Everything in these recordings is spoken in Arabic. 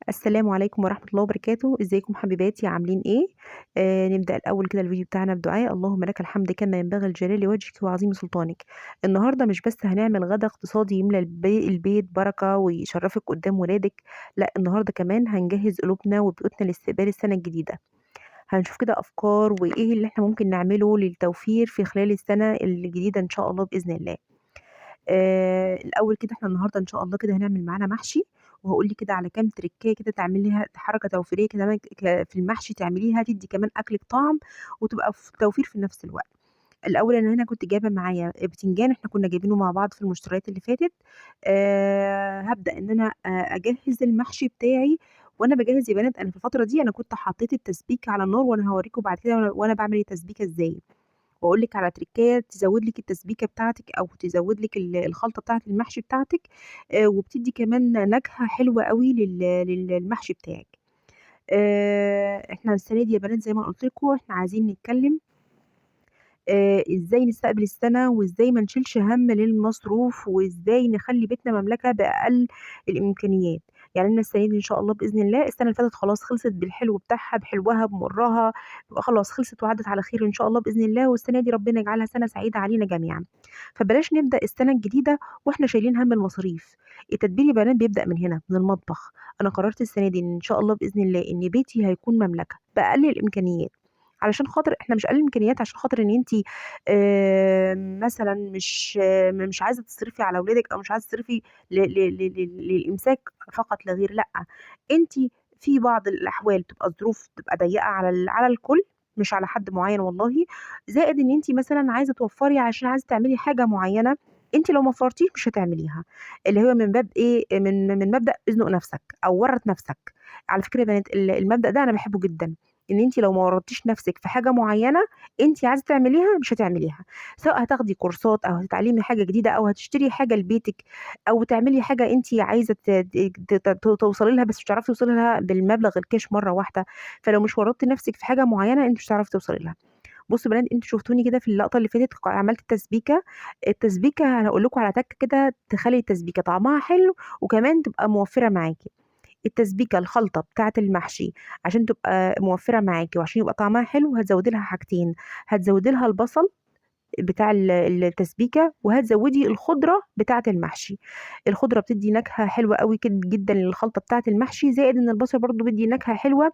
السلام عليكم ورحمة الله وبركاته، ازيكم حبيباتي عاملين ايه؟ نبدأ الأول كده الفيديو بتاعنا بدعاء. اللهم لك الحمد كما ينبغي لجلال وجهك وعظيم سلطانك. النهاردة مش بس هنعمل غدا اقتصادي يملى البيت بركة ويشرفك قدام ولادك، لا النهاردة كمان هنجهز قلوبنا وبيوتنا لاستقبال السنة الجديدة. هنشوف كده أفكار وإيه اللي احنا ممكن نعمله للتوفير في خلال السنة الجديدة إن شاء الله بإذن الله. الأول كده إحنا النهارده إن شاء الله كده هنعمل معانا محشي، وهاقول لِك كده على كام تريكاية كده تعمليها حركة توفيرية كده في المحشي تعمليها تدّي كمان أكلِك طعم، وتبقى توفير في نفس الوقت. الأول أنا هنا كنت جايبة معايا بتنجان إحنا كنا جايبينه مع بعض في المشتريات اللي فاتت. هابدأ إن أنا أجهّز المحشي بتاعي، وأنا باجهّز يا بنات أنا في الفترة دي أنا كنت حطيت التسبيكة على النار، وأنا هاوريكم بعد كده وأنا باعمل التسبيكة إزاي. واقول لِك على تريكاية تزوّد لِك التسبيكة بتاعتِك أو تزوّد لِك الخلطة بتاعة المحشي بتاعتِك، وبتدّي كمان نكهة حلوة أوي للمحشي بتاعِك. إحنا السنة دي يا بنات زي ما قُلت لكم إحنا عايزين نتكلّم إزاي نستقبل السَنة وإزاي ما نشيلش هَم للمصروف وإزاي نخلّي بيتنا مملكة بأقل الإمكانيات. يعني أنا السنة دي إن شاء الله بإذن الله السنة اللي فاتت خلاص خلصت بالحلو بتاعها، بحلوها، بمُرّها، خلاص خلصت وعدّت على خير إن شاء الله بإذن الله، والسنة دي ربنا يجعلها سَنة سعيدة علينا جميعًا. فبلاش نبدأ السَنة الجديدة وإحنا شايلين هَم المصاريف. التدبير يا بنات بيبدأ من هنا، من المطبخ. أنا قررت السنة دي إن شاء الله بإذن الله إن بيتي هيكون مملكة بأقل الإمكانيات. علشان خاطر إحنا مش أقل الإمكانيات عشان خاطر إن أنتِ مثلًا مش عايزة تصرفي على ولادِك أو مش عايزة تصرفي ل ل ل ل للإمساك فقط لا غير، لأ، أنتِ في بعض الأحوال بتبقى الظروف بتبقى ضيّقة على الكل، مش على حد معيّن والله، زائد إن أنتِ مثلًا عايزة توفّري عشان عايزة تعملي حاجة معيّنة، أنتِ لو ما وفّرتيش مش هتعمليها، اللي هو من باب إيه، من مبدأ ازنق نَفْسك أو ورّط نَفْسك. على فكرة يا بنات المبدأ ده أنا باحبه جدًا، إن أنتِ لو ما ورّطتيش نَفْسِك في حاجة معيّنة أنتِ عايزة تعمليها مش هتعمليها، سواء هتاخدي كورسات أو هتتعلمي حاجة جديدة أو هتشتري حاجة لبيتِك أو تعملي حاجة أنتِ عايزة ت ت ت توصلي لها بس مش هتعرفي توصلي لها بالمبلغ الكاش مرّة واحدة، فلو مش ورّطتِ نَفْسِك في حاجة معيّنة أنتِ مش هتعرفي توصلي لها. بُصّوا يا بنات أنتم شُفتوني كده في اللقطة اللي فاتت عملت التسبيكة، التسبيكة أنا هاقول لكم على تَكّة كده تخلّي التسبيكة طعمها حلو وكمان تبقى موفّرة معاكِ. التسبيكة الخلطة بتاعة المحشي عشان تبقى موفّرة معاكِ وعشان يبقى طعمها حلو هتزوّدي لها حاجتين، هتزوّدي لها البصل بتاع التسبيكة، وهتزوّدي الخضرة بتاعة المحشي. الخضرة بتدّي نكهة حلوة أوي جدًا للخلطة بتاعة المحشي، زائد إن البصل برضه بيدّي نكهة حلوة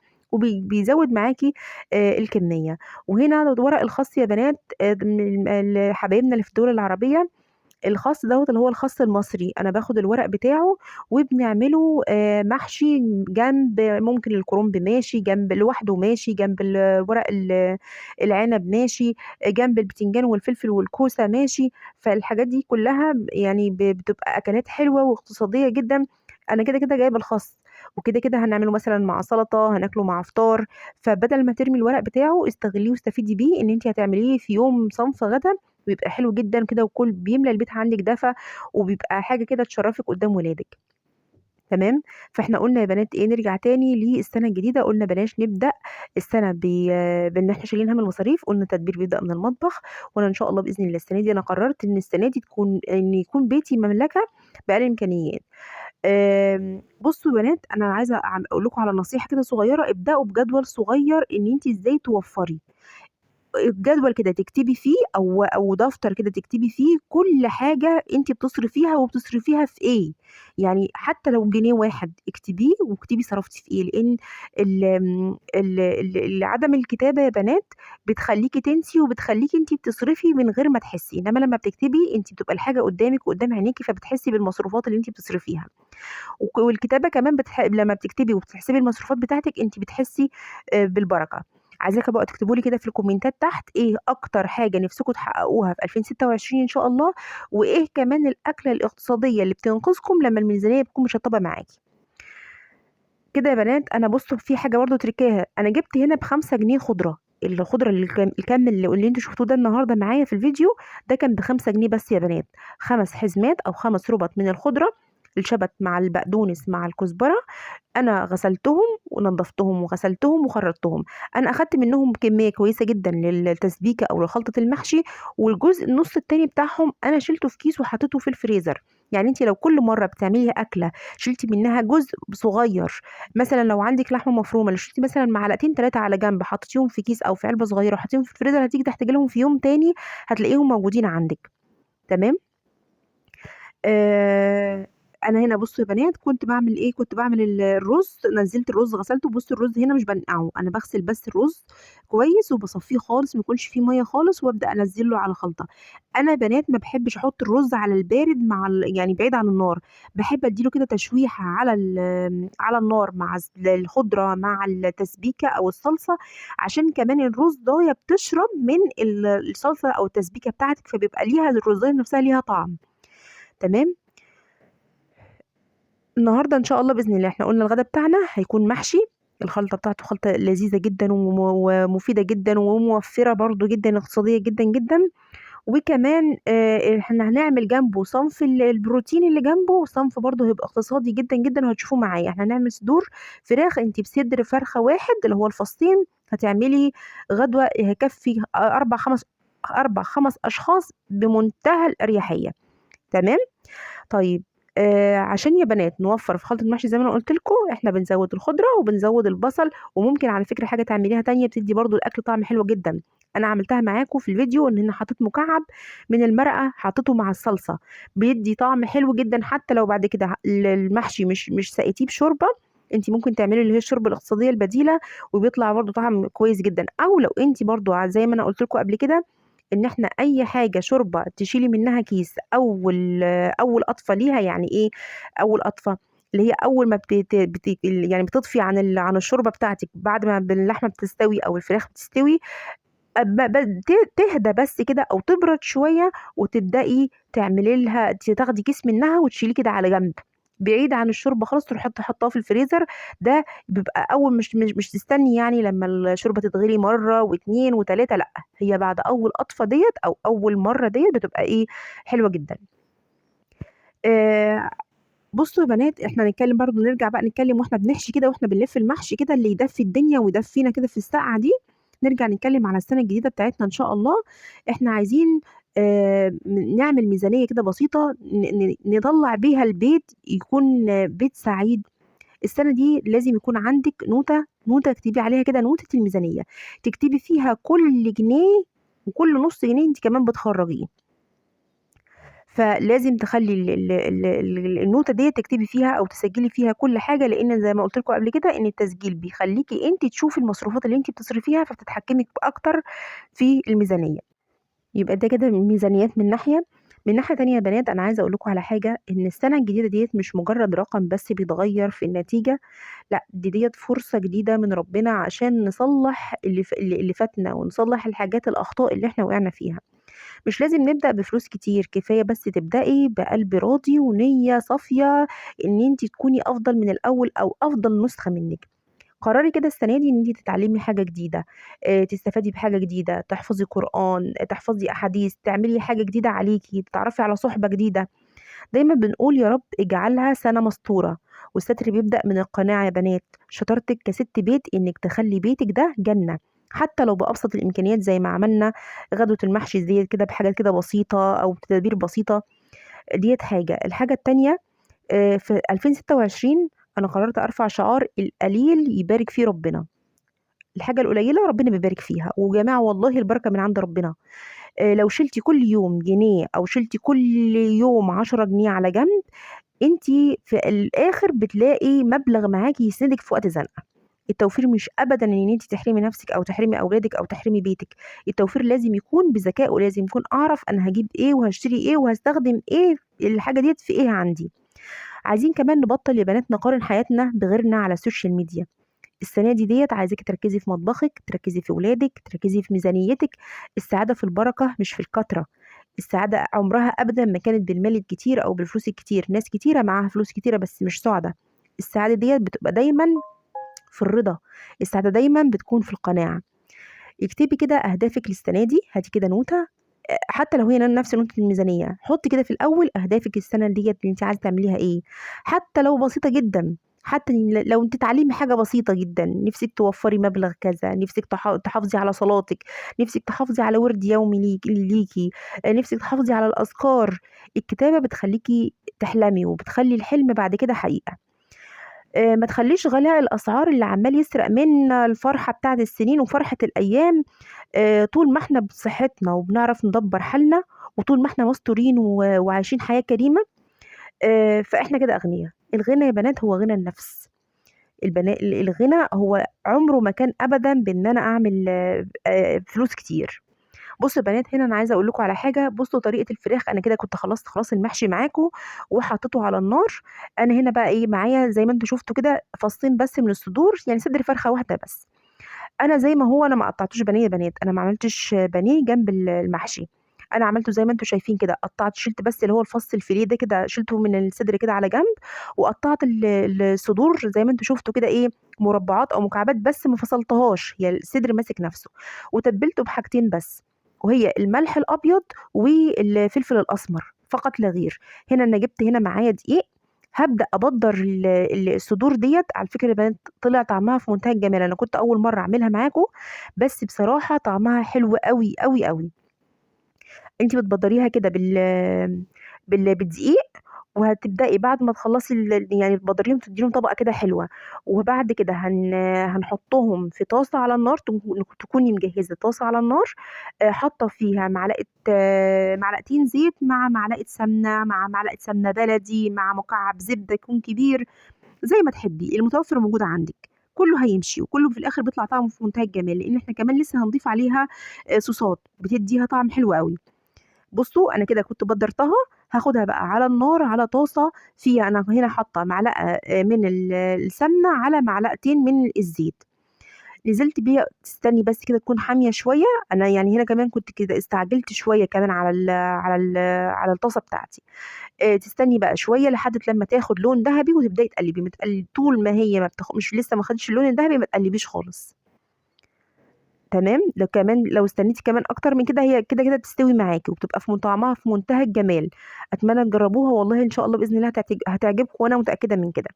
بيزوّد معاكِ الكمية. وهنا ورق الخاص يا بنات من حبايبنا اللي في الدول العربية الخاص دوّة اللي هو الخاص المصري، أنا باخد الورق بتاعه وبنعمله محشي جنب ممكن الكرنب ماشي، جنب لوحده ماشي، جنب ورق العنب ماشي، جنب البتنجان والفلفل والكوسة ماشي، فالحاجات دي كلّها يعني بتبقى أكلات حلوة واقتصادية جدًا. أنا كده جايبة الخس، وكده هنعمله مثلًا مع سلطة، هناكله مع فطار، فبدل ما ترمي الورق بتاعه استغليه واستفيدي بيه إن أنتِ هتعمليه في يوم صنف غدا بيبقى حلو جدًا كده بيملى البيت عندِك دفا، وبيبقى حاجة كده تشرّفِك قدّام ولادِك، تمام؟ فإحنا قُلنا يا بنات إيه، نرجع تاني للسَنة الجديدة، قُلنا بلاش نبدأ السَنة بإن إحنا شايلين هَم المصاريف، قُلنا التدبير بيبدأ من المطبخ، وأنا إن شاء الله بإذن الله السَنة دي أنا قررت إن السَنة دي إن يكون بيتي مملكة بأقل الإمكانيات. بُصّوا يا بنات أنا عايزة أقول لكم على نصيحة كده صغيرة، ابدأوا بجدول صغير إن أنتِ إزاي توفّري. جدول كده تكتبي فيه أو دفتر كده تكتبي فيه كل حاجة أنتِ بتصرفيها وبتصرفيها في إيه، يعني حتى لو جنيه واحد اكتبيه واكتبي صرفتِ في إيه، لإن ال آمم ال ال ال عدم الكتابة يا بنات بتخلّيكِ تنسي وبتخلّيكِ أنتِ بتصرفي من غير ما تحسي، إنما لمّا بتكتبي أنتِ بتبقى الحاجة قدّامِك وقدّام عينيكِ فبتحسي بالمصروفات اللي أنتِ بتصرفيها، والكتابة كمان لمّا بتكتبي وبتحسبي المصروفات بتاعتِك أنتِ بتحسي بالبركة. عايزاكم بقى تكتبوا لي كده في الكومنتات تحت إيه أكتر حاجة نفسكم تحققوها في 2026 إن شاء الله، وإيه كمان الأكلة الاقتصادية اللي بتنقذكم لمّا الميزانية بتكون مشطّبة معاكِ. كده يا بنات أنا بُصّوا في حاجة برضه تركاية، أنا جِبت هنا ب5 جنيه خضرة، الخضرة الكَم اللي أنتم شفتوه ده النهارده معايا في الفيديو، ده كان ب5 جنيه بس يا بنات، 5 حزمات أو 5 رُبَط من الخضرة، الشبت مع البقدونس مع الكزبرة، أنا غسلتهم ونضّفتهم وغسلتهم وخرّطتهم، أنا أخدت منّهم كمية كويسة جدًا للتسبيكة أو لخلطة المحشي، والجزء النُص التاني بتاعهم أنا شيلته في كيس وحطيته في الفريزر، يعني انت لو كل مره بتعملي اكله شلتي منها جزء صغير، مثلا لو عندك لحمه مفرومه، لو شلتي مثلا معلقتين ثلاثه على جنب حطيتيهم في كيس او في علبه صغيره وحطيتيهم في الفريزر، هتيجي تحتاجي لهم في يوم تاني هتلاقيهم موجودين عندك. تمام. آه انا هنا بصوا يا بنات كنت بعمل ايه، كنت بعمل الرز، نزلت الرز غسلته. بصوا الرز هنا مش بنقعه، انا بغسل بس الرز كويس وبصفيه خالص، ما يكونش فيه ميه خالص، وابدا انزله على خلطه. انا يا بنات ما بحبش احط الرز على البارد مع يعني بعيد عن النار، بحب اديله كده تشويحه على على النار مع الخضره مع التسبيكه او الصلصه، عشان كمان الرز ضايه بتشرب من الصلصه او التسبيكه بتاعتك، فبيبقى ليها الرزايه نفسها ليها طعم. تمام. النهارده ان شاء الله باذن الله احنا قلنا الغدا بتاعنا هيكون محشي. الخلطه بتاعته خلطه لذيذه جدا ومفيده جدا وموفره برضو جدا، اقتصاديه جدا جدا. وكمان احنا هنعمل جنبه صنف البروتين اللي جنبه، وصنف برضه هيبقى اقتصادي جدا جدا، وهتشوفوه معايا. احنا هنعمل صدور فراخ، انت بصدر فرخه واحد اللي هو الفصين هتعملي غدوه هيكفي اربع خمس اشخاص بمنتهى الاريحيه. تمام. طيب. عشان يا بنات نوفر في خلطة المحشي زي ما انا قلت لكم، احنا بنزود الخضرة وبنزود البصل، وممكن على فكرة حاجة تعمليها تانية بتدي برضو الاكل طعم حلو جدا. انا عملتها معاكم في الفيديو، ان انا حطيت مكعب من المرقة حطيته مع الصلصة، بيدي طعم حلو جدا. حتى لو بعد كده المحشي مش سقيتيه بشوربة، انت ممكن تعملي اللي هي الشوربه الاقتصاديه البديله، وبيطلع برضو طعم كويس جدا. او لو انت برضو زي ما انا قلت لكم قبل كده، ان احنا اي حاجه شوربه تشيلي منها كيس، اول قطفه ليها، يعني ايه اول قطفه؟ اللي هي اول ما يعني بتطفي عن عن الشوربه بتاعتك بعد ما اللحمه بتستوي او الفراخ بتستوي، تهدى بس كده او تبرد شويه، وتبداي تعملي لها تاخدي كيس منها وتشيليه كده على جنب بعيد عن الشوربه خالص، تروحي تحطها في الفريزر. ده بيبقى اول، مش تستني يعني لما الشوربه تتغلي مره واتنين وتلاته، لا، هي بعد اول قطفه ديت او اول مره ديت بتبقى ايه، حلوه جدا. آه بصوا يا بنات، احنا نتكلم برضو، نرجع بقى نتكلم واحنا بنحشي كده واحنا بنلف المحشي كده اللي يدفي الدنيا ويدفينا كده في السقعه دي. نرجع نتكلم على السنه الجديده بتاعتنا ان شاء الله. احنا عايزين نعمل ميزانيه كده بسيطه نطلع بيها البيت يكون بيت سعيد. السنه دي لازم يكون عندك نوته اكتبي عليها كده نوته الميزانيه، تكتبي فيها كل جنيه وكل نص جنيه انت كمان بتخرجيه. فلازم تخلي النوتة دي تكتبي فيها او تسجلي فيها كل حاجة، لان زي ما قلت لكم قبل كده ان التسجيل بيخليكي انت تشوفي المصروفات اللي انت بتصرفيها، فبتتحكمي اكتر في الميزانية. يبقى ده كده ميزانيات من ناحية. من ناحية تانية يا بنات، أنا عايزة أقول لكم على حاجة، إن السنة الجديدة ديت مش مجرد رقم بس بيتغير في النتيجة، لا، ديت فرصة جديدة من ربنا عشان نصلح اللي فاتنا، ونصلح الحاجات الأخطاء اللي احنا وقعنا فيها. مش لازم نبدأ بفلوس كتير، كفاية بس تبدأي بقلب راضي ونية صافية ان انت تكوني افضل من الاول او افضل نسخة منك. قرري كده السنة دي ان انت تتعلمي حاجة جديدة، تستفادي بحاجة جديدة، تحفظي قرآن، تحفظي احاديث، تعملي حاجة جديدة عليكي، تتعرفي على صحبة جديدة. دايما بنقول يا رب اجعلها سنة مسطورة، والستر بيبدأ من القناعة يا بنات. شطارتك كست بيت انك تخلي بيتك ده جنة، حتى لو بأبسط الإمكانيات زي ما عملنا غدوة المحشي ديت كده بحاجات كده بسيطة أو بتدابير بسيطة. ديت حاجة. الحاجة التانية، في 2026 أنا قررت أرفع شعار القليل يبارك فيه ربنا. الحاجة القليلة ربنا بيبارك فيها، وجماعة والله البركة من عند ربنا. لو شلتي كل يوم جنيه أو شلتي كل يوم 10 جنيه على جنب، انتي في الآخر بتلاقي مبلغ معاكي يسندك في وقت زنقة. التوفير مش ابدا ان انت تحرمي نفسك او تحرمي اولادك او تحرمي بيتك. التوفير لازم يكون بذكاء، ولازم يكون اعرف انا هجيب ايه وهشتري ايه وهستخدم ايه الحاجه ديت في ايه عندي. عايزين كمان نبطل يا بنات نقارن حياتنا بغيرنا على السوشيال ميديا. السنه ديت عايزاكي تركزي في مطبخك، تركزي في ولادك، تركزي في ميزانيتك. السعاده في البركه مش في الكتره. السعاده عمرها ابدا ما كانت بالمال الكتير او بالفلوس الكتير. ناس كتيره معاها فلوس كتيره بس مش سعده. السعاده ديت بتبقى دايما في الرضا. السعادة دايما بتكون في القناعة. اكتبي كده أهدافك للسنة دي، هاتي كده نوتة، حتى لو هي نفس نوتة الميزانية، حطي كده في الأول أهدافك السنة ديت اللي انت عايزة تعمليها ايه، حتى لو بسيطة جدا. حتى لو انت تتعلمي حاجة بسيطة جدا، نفسك توفري مبلغ كذا، نفسك تحافظي على صلاتك، نفسك تحافظي على ورد يومي ليكي، نفسك تحافظي على الأذكار. الكتابة بتخليكي تحلمي وبتخلي الحلم بعد كده حقيقة. ما تخليش غلاء الأسعار اللي عمال يسرق منا الفرحة بتاعت السنين وفرحة الأيام. طول ما احنا بصحتنا وبنعرف ندبر حالنا، وطول ما احنا مستورين وعايشين حياة كريمة، فاحنا كده أغنياء. الغنى يا بنات هو غنى النفس. الغنى هو عمره ما كان ابدا بان انا اعمل فلوس كتير. بصوا يا بنات، هنا انا عايزه اقول لكم على حاجه. بصوا طريقه الفراخ، انا كده كنت خلصت خلاص المحشي معاكم وحطيته على النار. انا هنا بقى ايه معايا؟ زي ما انتم شفتوا كده فصين بس من الصدور، يعني صدر فرخه واحده بس. انا زي ما هو، انا ما قطعتوش بانيه يا بنات، انا ما عملتش بانيه جنب المحشي. انا عملته زي ما انتم شايفين كده، قطعت، شلت بس اللي هو الفص الفيليه ده كده، شلته من الصدر كده على جنب، وقطعت الصدور زي ما انتم شفتوا كده ايه، مربعات او مكعبات، بس ما فصلتهاش، هي الصدر ماسك نفسه. وتبلته بحاجتين بس، وهي الملح الابيض والفلفل الاسمر فقط لا غير. هنا انا جبت هنا معايا دقيق، هبدا ابدر الصدور ديت. على فكره يا بنات طلع طعمها في منتهى الجمال، انا كنت اول مره اعملها معاكم، بس بصراحه طعمها حلو قوي قوي قوي. انت بتبدريها كده بالدقيق، وهتبدأي بعد ما تخلصي يعني تبدريهم تديهم طبقة كده حلوة. وبعد كده هنحطهم في طاسة على النار، تكوني مجهزة طاسة على النار، حاطة فيها معلقتين زيت مع معلقة سمنة، مع معلقة سمنة بلدي، مع مكعب زبدة يكون كبير، زي ما تحبي المتوفر موجود عندك. كله هيمشي، وكله في الاخر بيطلع طعمه في منتهى الجمال، لان احنا كمان لسه هنضيف عليها صوصات بتديها طعم حلو قوي. بصوا انا كده كنت بدرتها، هاخدها بقى على النار على طاسه فيها، انا هنا حاطه معلقه من السمنه على معلقتين من الزيت، نزلت بيها. تستني بس كده تكون حاميه شويه. انا يعني هنا كمان كنت كده استعجلت شويه كمان على الطاسه بتاعتي. تستني بقى شويه لحد لما تاخد لون ذهبي، وتبداي تقلبي، ما تقلبي طول ما هي ما مش لسه ما خدتش اللون الذهبي، ما تقلبيش خالص. تمام. لو كمان لو استنيتي كمان اكتر من كده، هي كده كده بتستوي معاكي وبتبقى في طعمها في منتهى الجمال. اتمنى تجربوها والله، ان شاء الله باذن الله هتعجبكم، وانا متاكده من كده.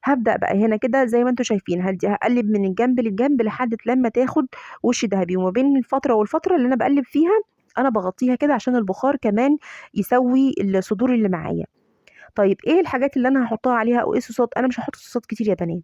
هبدا بقى هنا كده زي ما انتم شايفين، هدي هقلب من الجنب للجنب لحد لما تاخد وش ذهبي. وما بين الفتره والفتره اللي انا بقلب فيها، انا بغطيها كده عشان البخار كمان يسوي الصدور اللي معايا. طيب ايه الحاجات اللي انا هحطها عليها او ايه الصوصات؟ انا مش هحط صوصات كتير يا بنات،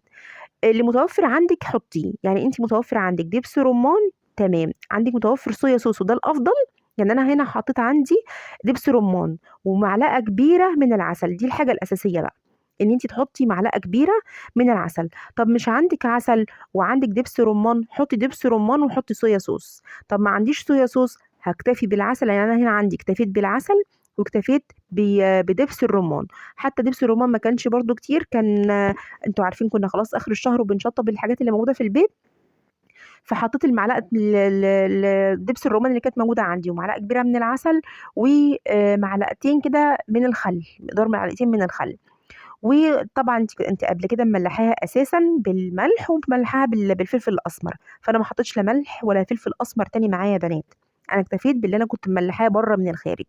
اللي متوفر عندك حطيه. يعني انت متوفر عندك دبس رمان، تمام، عندك متوفر صويا صوص وده الافضل. يعني انا هنا حطيت عندي دبس رمان ومعلقه كبيره من العسل، دي الحاجه الاساسيه بقى، ان انت تحطي معلقه كبيره من العسل. طب مش عندك عسل وعندك دبس رمان، حطي دبس رمان وحطي صويا صوص. طب ما عنديش صويا صوص، هكتفي بالعسل. يعني انا هنا عندي اكتفيت بالعسل واكتفيت بدبس الرمان. حتى دبس الرمان ما كانش برضو كتير، كان انتوا عارفين كنا خلاص اخر الشهر وبنشطب الحاجات اللي موجوده في البيت، فحطيت المعلقه دبس الرمان اللي كانت موجوده عندي، ومعلقه كبيره من العسل، ومعلقتين كده من الخل، مقدار معلقتين من الخل. وطبعا انت قبل كده مملحاها اساسا بالملح ومملحاها بالفلفل الاسمر، فانا ما حطيتش لا ملح ولا فلفل اسمر تاني معايا يا بنات، انا اكتفيت باللي انا كنت مملحاه بره من الخارج.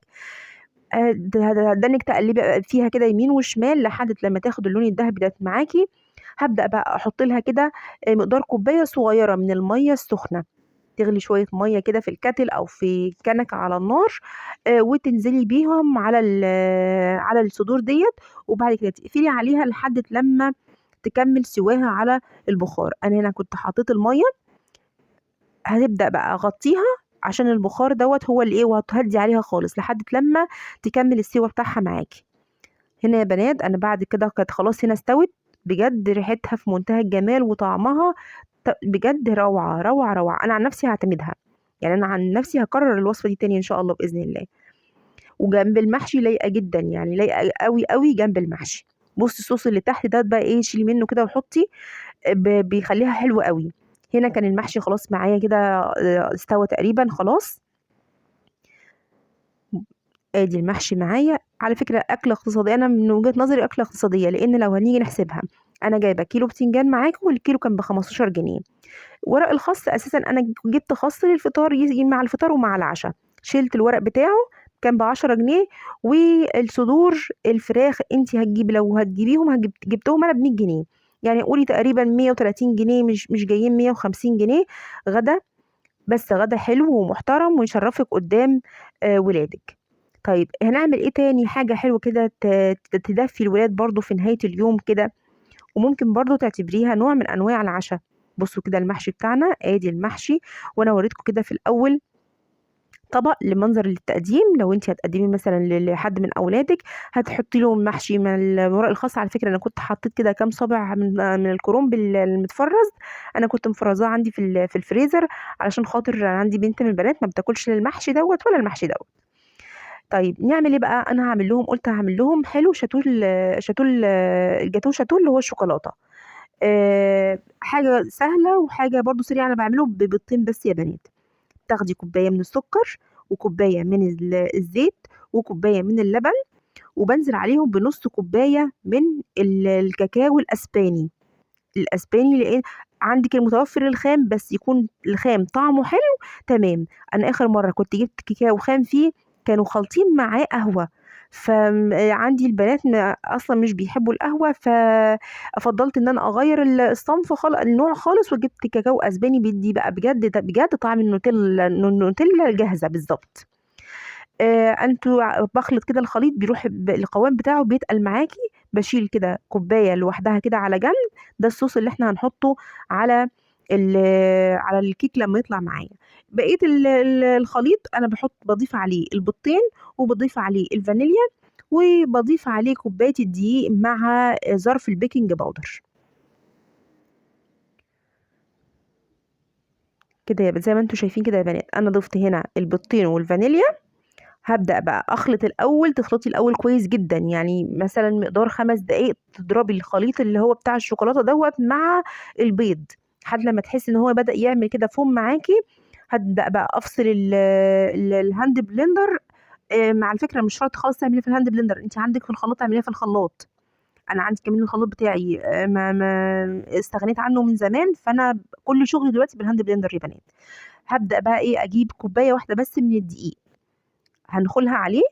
ده انك تقلبي فيها كده يمين وشمال لحد لما تاخد اللون الذهبي ده معاكي. هبدأ بقى احط لها كده مقدار كوبايه صغيره من الميه السخنه، تغلي شويه ميه كده في الكاتل او في كنكه على النار، وتنزلي بيهم على الصدور ديت. وبعد كده تقفلي عليها لحد لما تكمل سواها على البخار. انا هنا كنت حطيت الميه، هتبدأ بقى اغطيها عشان البخار دوت هو اللي ايه، وهتهدي عليها خالص لحد لما تكمل السوا بتاعها معاكي. هنا يا بنات انا بعد كده كانت خلاص هنا استوت، بجد ريحتها في منتهى الجمال وطعمها بجد روعة روعة روعة. انا عن نفسي هعتمدها، يعني انا عن نفسي هكرر الوصفة دي تاني ان شاء الله بإذن الله. وجنب المحشي لايقة جدا، يعني لايقة قوي قوي جنب المحشي. بصي الصوص اللي تحت ده بقى ايه، شيلي منه كده وحطي، بيخليها حلوة قوي. هنا كان المحشي خلاص معايا كده، استوى تقريبا خلاص. ادي المحشي معايا. على فكره اكله اقتصاديه، انا من وجهه نظري اكله اقتصاديه، لان لو هنيجي نحسبها، انا جايبه كيلو بتنجان معاكم والكيلو كان ب 15 جنيه. ورق الخاص اساسا انا جبت خاص للفطار، يجي مع الفطار ومع العشاء، شلت الورق بتاعه كان ب10 جنيه. والصدور الفراخ انت هتجيبي، لو هتجيبيهم جبتهم انا ب100 جنيه. يعني قولي تقريبا 130 جنيه، مش جايين 150 جنيه. غدا، بس غدا حلو ومحترم ويشرفك قدام ولادك. طيب هنعمل ايه تاني حاجة حلوة كده تدفي الولاد برضو في نهاية اليوم كده، وممكن برضو تعتبريها نوع من انواع العشاء. بصوا كده المحشي بتاعنا، ادي المحشي. وانا وريتكم كده في الاول طبق لمنظر للتقديم. لو انت هتقدمي مثلا لحد من اولادك، هتحطي لهم محشي من الورق الخاص. على فكره انا كنت حطيت كده كام صابع من الكرنب المتفرز. انا كنت مفرزاه عندي في الفريزر، علشان خاطر عندي بنت من البنات ما بتاكلش المحشي دوت ولا المحشي دوت. طيب نعمل ايه بقى؟ انا هعمل لهم، قلت هعمل لهم حلو شاتول الجاتوه شاتول اللي هو الشوكولاته. حاجه سهله وحاجه برضو سريعه. انا بعمله ببيضتين بس يا بنات. تاخدي كوبايه من السكر، وكوبايه من الزيت، وكوبايه من اللبن، وبنزل عليهم بنص كوبايه من الكاكاو الاسباني. الاسباني لان عندك المتوفر الخام، بس يكون الخام طعمه حلو. تمام. انا اخر مره كنت جبت كاكاو خام فيه، كانوا خالطين معاه قهوه. فعندي البنات اصلا مش بيحبوا القهوه، ففضلت ان انا اغير الصنف النوع خالص، وجبت كاكاو اسباني بيدي بقى بجد بجد طعم النوتيلا الجاهزه بالظبط. انتوا بخلط كده الخليط، بيروح القوام بتاعه بيتقل معاكي. بشيل كده كوبايه لوحدها كده على جنب. ده الصوص اللي احنا هنحطه على على الكيك لما يطلع معايا. بقيه الخليط انا بضيف عليه البيضتين، وبضيف عليه الفانيليا، وبضيف عليه كوبايه الدقيق مع ظرف البيكنج باودر. كده زي ما انتوا شايفين كده يا بنات، انا ضفت هنا البيضتين والفانيليا. هبدأ بقى أخلط الأول. تخلطي الأول كويس جدا، يعني مثلا مقدار 5 دقايق تضربي الخليط اللي هو بتاع الشوكولاتة دوت مع البيض، لحد لما تحسي ان هو بدأ يعمل كده فوم معاكي. هبدأ بقى أفصل الهاند بلندر. مع الفكرة مش شرط خالص تعمليه في الهاند بلندر، انت عندك في الخلاط تعمليه في الخلاط. انا عندي كمان الخلاط بتاعي ما استغنيت عنه من زمان، فانا كل شغلي دلوقتي بالهاند بلندر يا بنات. هبدأ بقى ايه، اجيب كوباية واحدة بس من الدقيق، هندخلها عليه،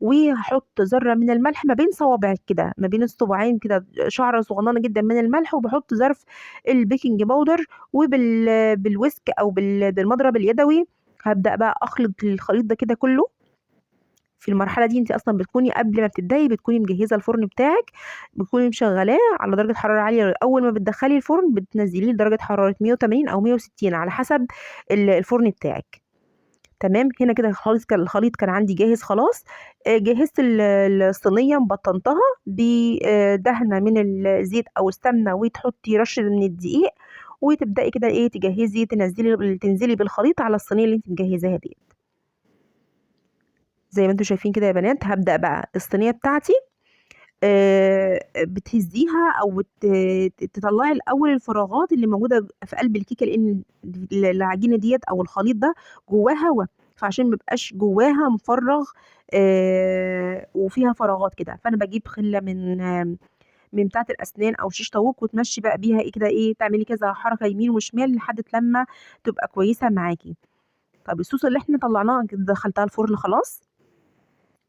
وهحط ذرة من الملح ما بين صوابعك كده، ما بين الصباعين كده، شعرة صغننة جدا من الملح. وبحط ظرف البيكنج باودر، بالويسك او بالمضرب اليدوي. هبدأ بقى اخلط الخليط ده كده كله. في المرحلة دي انت اصلا بتكوني قبل ما بتبدأي بتكوني مجهزة الفرن بتاعك، بتكوني مشغلاه على درجة حرارة عالية. اول ما بتدخلي الفرن بتنزليه لدرجة حرارة 180 او 160 على حسب الفرن بتاعك. تمام. هنا كده خالص كان الخليط كان عندي جاهز خلاص. جهزت الصينيه، مبطنتها بدهنه من الزيت او السمنه، وتحطي رشه من الدقيق، وتبداي كده ايه تجهزي تنزلي بالخليط على الصينيه اللي انت مجهزاها دي. زي ما انتم شايفين كده يا بنات، هبدا بقى الصينيه بتاعتي بتهزيها او تطلعي الاول الفراغات اللي موجوده في قلب الكيكه، لان العجينه ديت او الخليط ده جواه هواء، فعشان ميبقاش جواها مفرغ وفيها فراغات كده. فانا بجيب خله من بتاعه الاسنان او شيش طاووق، وتمشي بقى بيها ايه كده، ايه تعملي كذا حركه يمين وشمال لحد لما تبقى كويسه معاكي. طب الصوص اللي احنا طلعناه كده دخلتها الفرن خلاص.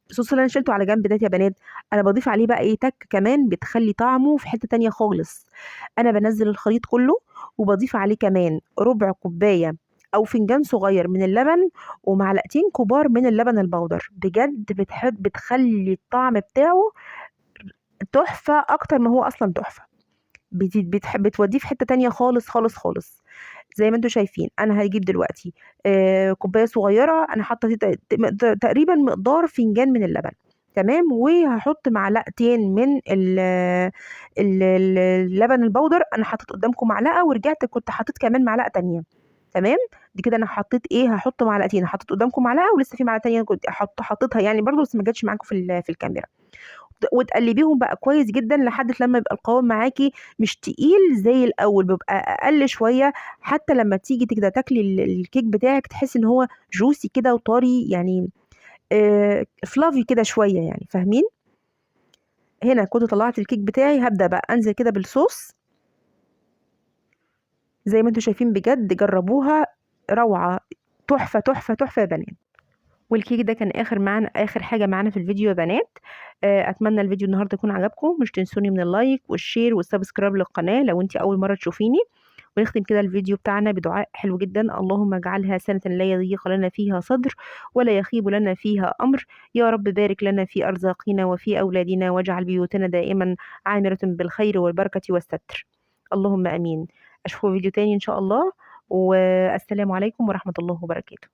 الصوص اللي انا شلته على جنب ده يا بنات، انا بضيف عليه بقى ايه تك كمان بتخلي طعمه في حتة تانية خالص. انا بنزل الخليط كله، وبضيف عليه كمان ربع كوباية او فنجان صغير من اللبن، ومعلقتين كبار من اللبن البودر. بجد بتخلي الطعم بتاعه تحفة اكتر ما هو اصلا تحفة. بتوديه في حتة تانية خالص خالص خالص. زي ما انتم شايفين انا هجيب دلوقتي كوبايه صغيره، انا حاطه تقريبا مقدار فنجان من اللبن. تمام. وهحط معلقتين من اللبن البودر. انا حطيت قدامكم معلقه، ورجعت كنت حطيت كمان معلقه تانية. تمام. دي كده انا حطيت ايه، هحط معلقتين، حطيت قدامكم معلقه ولسه في معلقه تانية كنت حطيتها يعني برضو، بس ما جاتش معاكم في الكاميرا. وتقلبيهم بقى كويس جدا لحد لما يبقى القوام معاكي مش تقيل زي الاول، بيبقى اقل شويه. حتى لما تيجي كده تاكلي الكيك بتاعك تحسي ان هو جوسي كده وطري يعني، فلافي كده شويه يعني، فاهمين؟ هنا كنت طلعت الكيك بتاعي، هبدا بقى انزل كده بالصوص. زي ما انتم شايفين بجد جربوها، روعه، تحفه تحفه تحفه يا بنات. والكيك ده كان اخر حاجه معانا في الفيديو يا بنات. اتمنى الفيديو النهارده يكون عجبكم. مش تنسوني من اللايك والشير والسبسكرايب للقناه لو انت اول مره تشوفيني. ونختم كده الفيديو بتاعنا بدعاء حلو جدا: اللهم اجعلها سنه لا يضيق لنا فيها صدر ولا يخيب لنا فيها امر. يا رب بارك لنا في ارزاقنا وفي اولادنا، واجعل بيوتنا دائما عامره بالخير والبركه والستر. اللهم امين. اشوفكم فيديو تاني ان شاء الله، والسلام عليكم ورحمه الله وبركاته.